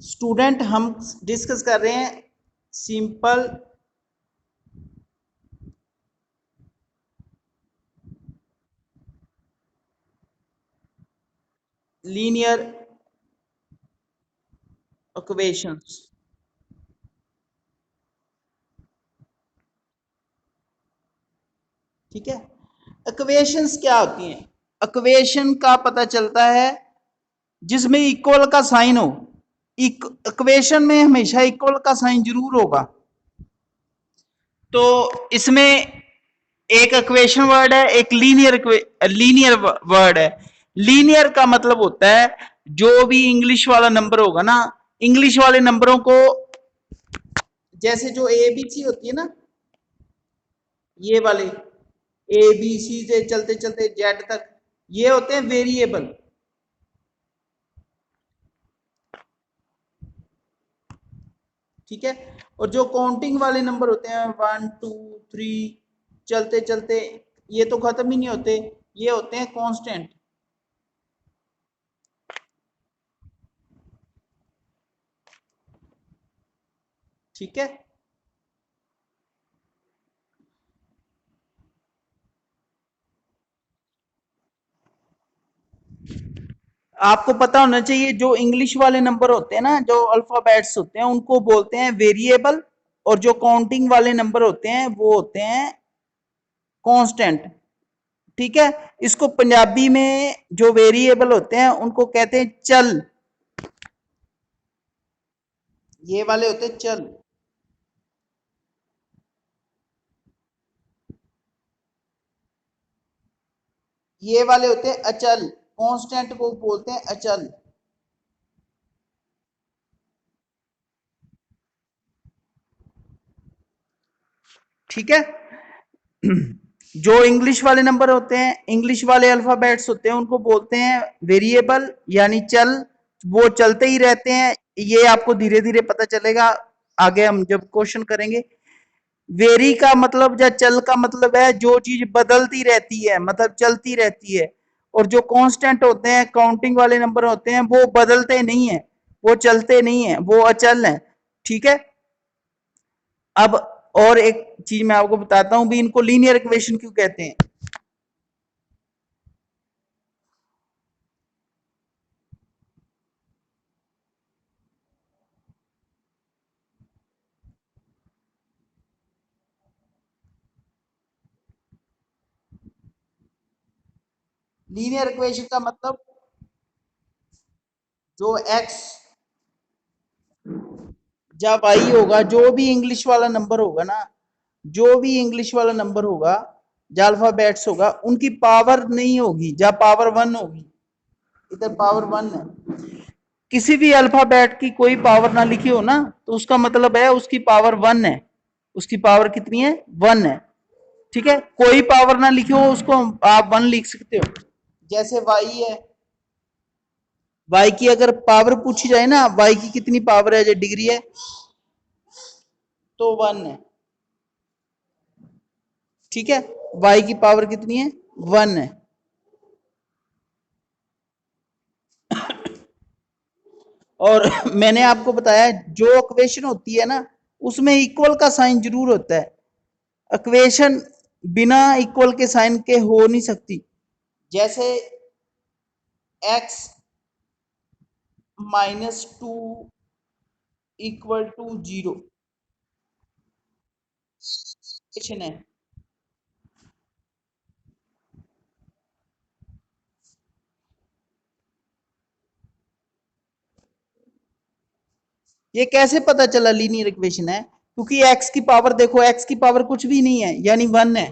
Student हम discuss कर रहे हैं सिंपल लीनियर इक्वेशंस। ठीक है, इक्वेशंस क्या होती हैं? इक्वेशन का पता चलता है जिसमें इक्वल का साइन हो। इक्वेशन में हमेशा इक्वल का साइन जरूर होगा। तो इसमें एक इक्वेशन वर्ड है, एक लीनियर वर्ड है। लीनियर का मतलब होता है जो भी इंग्लिश वाला नंबर होगा ना, इंग्लिश वाले नंबरों को, जैसे जो ए बी सी होती है ना, ये वाले ए बी सी से चलते चलते जेड तक, ये होते हैं वेरिएबल। ठीक है, और जो काउंटिंग वाले नंबर होते हैं 1 2 3 चलते चलते ये तो खत्म ही नहीं होते, ये होते हैं कांस्टेंट। ठीक है, आपको पता होना चाहिए जो इंग्लिश वाले नंबर होते हैं ना, जो अल्फाबेट्स होते हैं उनको बोलते हैं वेरिएबल, और जो काउंटिंग वाले नंबर होते हैं वो होते हैं कांस्टेंट। ठीक है, इसको पंजाबी में जो वेरिएबल होते हैं उनको कहते हैं चल, ये वाले होते हैं चल। ये वाले होते हैं अचल, कांस्टेंट को बोलते हैं अचल। ठीक है, जो इंग्लिश वाले नंबर होते हैं, इंग्लिश वाले अल्फाबेट्स होते हैं उनको बोलते हैं वेरिएबल यानी चल, वो चलते ही रहते हैं। ये आपको धीरे धीरे पता चलेगा आगे हम जब क्वेश्चन करेंगे। वेरी का मतलब या चल का मतलब है जो चीज बदलती रहती है, मतलब चलती रहती है। और जो कांस्टेंट होते हैं, काउंटिंग वाले नंबर होते हैं, वो बदलते नहीं है, वो चलते नहीं है, वो अचल है। ठीक है, अब और एक चीज मैं आपको बताता हूं भी, इनको लीनियर इक्वेशन क्यों कहते हैं। लीनियर इक्वेशन का मतलब जो एक्स या वाई होगा, जो भी इंग्लिश वाला नंबर होगा ना, जो भी इंग्लिश वाला नंबर होगा या अल्फाबेट्स होगा, उनकी पावर नहीं होगी या पावर वन होगी। इधर पावर वन है, किसी भी अल्फाबेट की कोई पावर ना लिखी हो ना, तो उसका मतलब है उसकी पावर वन है। उसकी पावर कितनी है? वन है। ठीक है, कोई पावर ना लिखी हो उसको आप वन लिख सकते हो। जैसे वाई है, वाई की अगर पावर पूछी जाए ना, वाई की कितनी पावर है, जो डिग्री है, तो वन है। ठीक है, वाई की पावर कितनी है? वन है। और मैंने आपको बताया जो इक्वेशन होती है ना, उसमें इक्वल का साइन जरूर होता है। इक्वेशन बिना इक्वल के साइन के हो नहीं सकती। जैसे x -2 इक्वल टू 0 इक्वेशन है। ये कैसे पता चला लीनियर इक्वेशन है? क्योंकि x की पावर देखो, x की पावर कुछ भी नहीं है यानी वन है।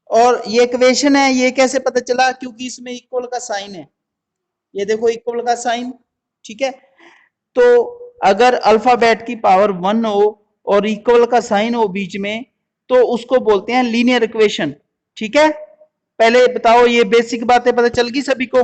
और ये इक्वेशन है, ये कैसे पता चला? क्योंकि इसमें इक्वल का साइन है। ये देखो इक्वल का साइन। ठीक है, तो अगर अल्फाबेट की पावर वन हो और इक्वल का साइन हो बीच में, तो उसको बोलते हैं लीनियर इक्वेशन। ठीक है, पहले बताओ, ये बेसिक बातें पता चल गई सभी को?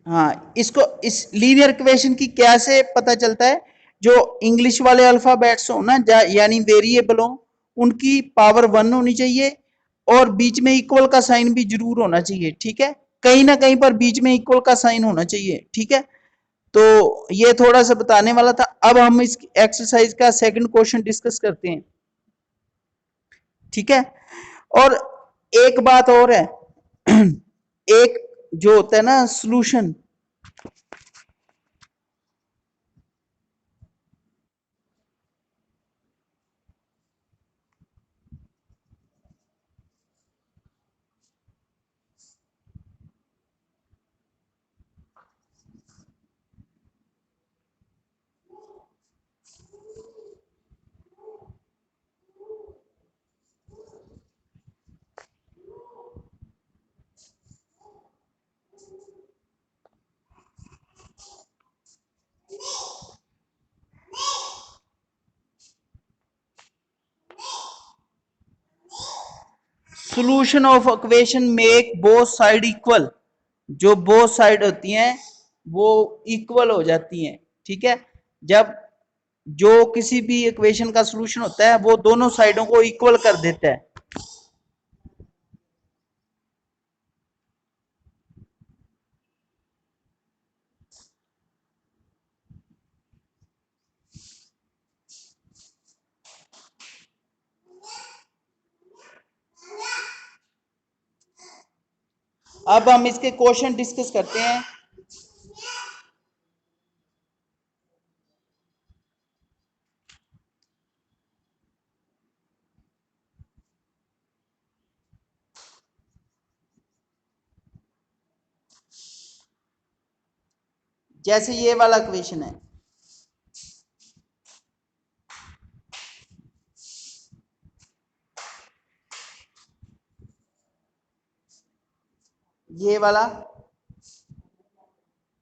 हाँ, इसको इस लीनियर इक्वेशन की कैसे पता चलता है? जो इंग्लिश वाले अल्फाबेट्स हो ना, यानी वेरिएबल हो, उनकी पावर 1 होनी चाहिए और बीच में इक्वल का साइन भी जरूर होना चाहिए, ठीक है, कहीं ना कहीं पर बीच में इक्वल का साइन होना चाहिए, ठीक है। तो ये थोड़ा सा बताने वाला था। अब हम इस एक्सरसाइज का सेकंड क्वेश्चन डिस्कस करते हैं, ठीक है। और एक बात और है एक जो होता है ना solution, solution of equation make both side equal, जो बोथ साइड होती हैं वो इक्वल हो जाती हैं, ठीक है। जब जो किसी भी इक्वेशन का सॉल्यूशन होता है वो दोनों साइडों को इक्वल कर देता है। अब हम इसके क्वेश्चन डिस्कस करते हैं। जैसे ये वाला इक्वेशन है, ये वाला,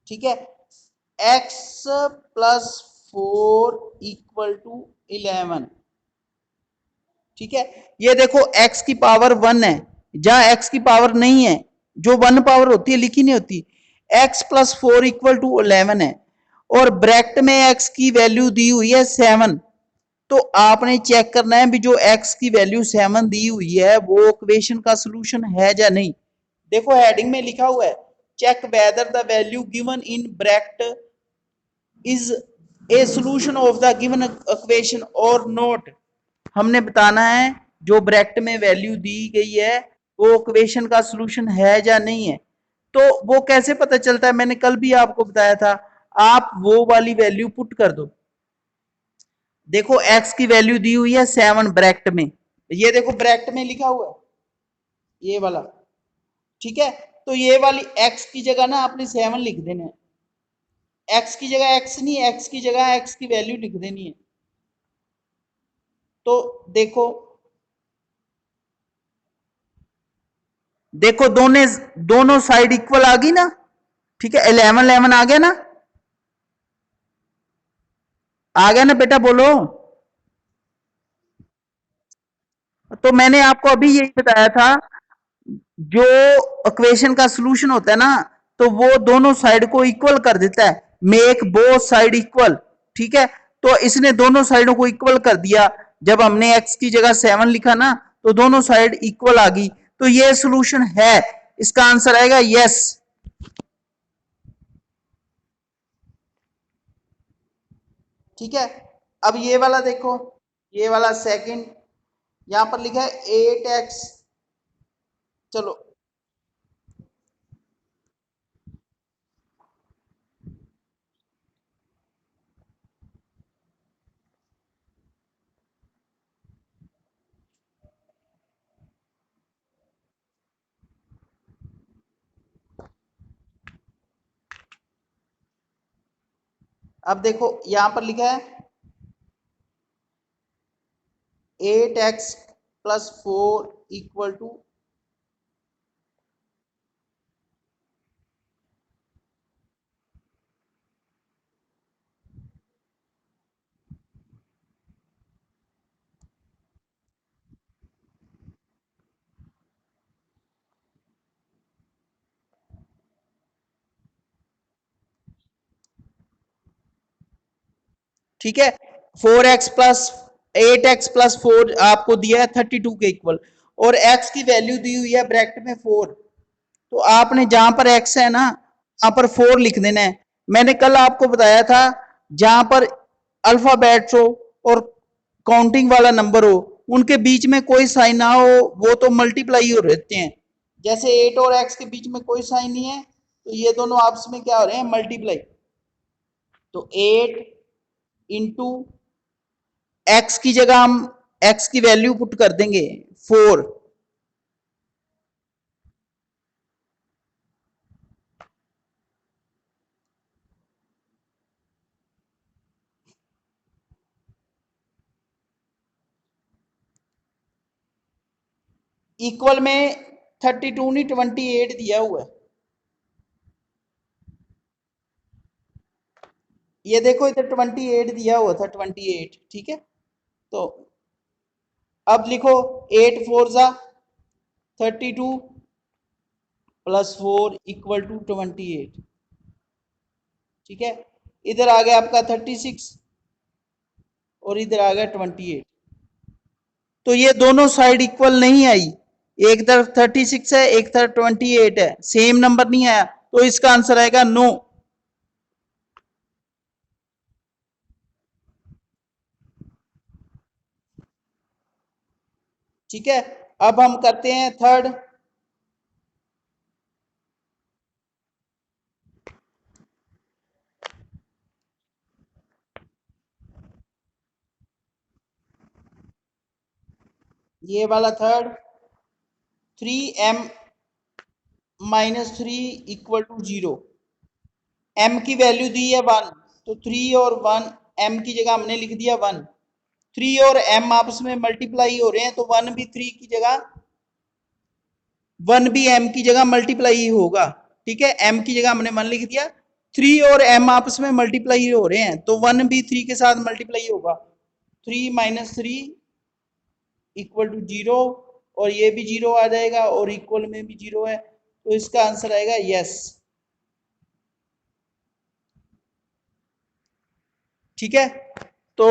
ठीक है, x प्लस 4 इक्वल टू 11, ठीक है। ये देखो x की पावर 1 है, जहां x की पावर नहीं है, जो 1 पावर होती है लिखी नहीं होती, x प्लस 4 इक्वल टू 11 है और ब्रैकेट में x की वैल्यू दी हुई है 7। तो आपने चेक करना है भी जो x की वैल्यू 7 दी हुई है वो इक्वेशन का सॉल्यूशन है या नहीं। देखो हेडिंग में लिखा हुआ है check whether the value given in bracket is a solution of the given equation और नॉट। हमने बताना है जो ब्रैकेट में वैल्यू दी गई है वो इक्वेशन का सॉल्यूशन है या नहीं है। तो वो कैसे पता चलता है, मैंने कल भी आपको बताया था, आप वो वाली वैल्यू पुट कर दो। देखो x की वैल्यू दी हुई है 7 ब्रैकेट में, ये देखो ब्रैकेट में लिखा हुआ है ये वाला, ठीक है। तो ये वाली x की जगह ना आपने 7 लिख देना है, x की जगह x नहीं, x की जगह x की वैल्यू लिख देनी है। तो देखो देखो दोनों दोनों साइड इक्वल आ गई ना, ठीक है, 11 11 आ गया ना, आ गया ना बेटा बोलो। तो मैंने आपको अभी यही बताया था, जो इक्वेशन का सॉल्यूशन होता है ना तो वो दोनों साइड को इक्वल कर देता है, मेक बोथ साइड इक्वल, ठीक है। तो इसने दोनों साइडों को इक्वल कर दिया, जब हमने x की जगह 7 लिखा ना तो दोनों साइड इक्वल आ गई, तो ये सॉल्यूशन है, इसका आंसर आएगा यस। ठीक है। अब ये वाला देखो, ये वाला सेकंड, यहां पर लिखा है 8x, चलो अब देखो यहां पर लिखा है 8x प्लस 4 इक्वल टू, ठीक है, 4x प्लस 8x प्लस 4 आपको दिया है 32 के इक्वल, और x की वैल्यू दी हुई है ब्रैकेट में 4, तो आपने जहां पर x है ना वहां पर 4 लिख देना है। मैंने कल आपको बताया था जहां पर अल्फाबेट्स हो और काउंटिंग वाला नंबर हो उनके बीच में कोई साइन ना हो, वो तो मल्टीप्लाई हो रहते हैं। जैसे 8 और x के बीच में कोई साइन नहीं है तो ये दोनों आपस में क्या हो रहे हैं, मल्टीप्लाई। तो 8 इंटू x की जगह हम x की वैल्यू पुट कर देंगे 4, इक्वल में 32 नहीं 28 दिया हुआ है। ये देखो इधर 28 दिया हुआ था, 28, ठीक है। तो अब लिखो 8 4 जा 32 प्लस 4 इक्वल टू 28, ठीक है। इधर आ गया आपका 36 और इधर आ गया 28। तो ये दोनों साइड इक्वल नहीं आई, एक तरफ 36 है एक तरफ 28 है, सेम नंबर नहीं आया, तो इसका आंसर आएगा नो। ठीक है, अब हम करते हैं थर्ड। ये वाला third, 3m minus 3 equal to 0। m की वैल्यू दी है 1, तो 3 और 1 m की जगह हमने लिख दिया 1। 3 और m आपस में मल्टीप्लाई हो रहे हैं तो 1 भी 3 की जगह, 1 भी m की जगह मल्टीप्लाई होगा, ठीक है। m की जगह हमने 1 लिख दिया, 3 और m आपस में मल्टीप्लाई हो रहे हैं तो 1 भी 3 के साथ मल्टीप्लाई होगा। 3 माइनस 3 इक्वल टू 0, और ये भी 0 आ जाएगा और इक्वल में भी 0 है, तो इसका आंसर आएगा यस। ठीक है, तो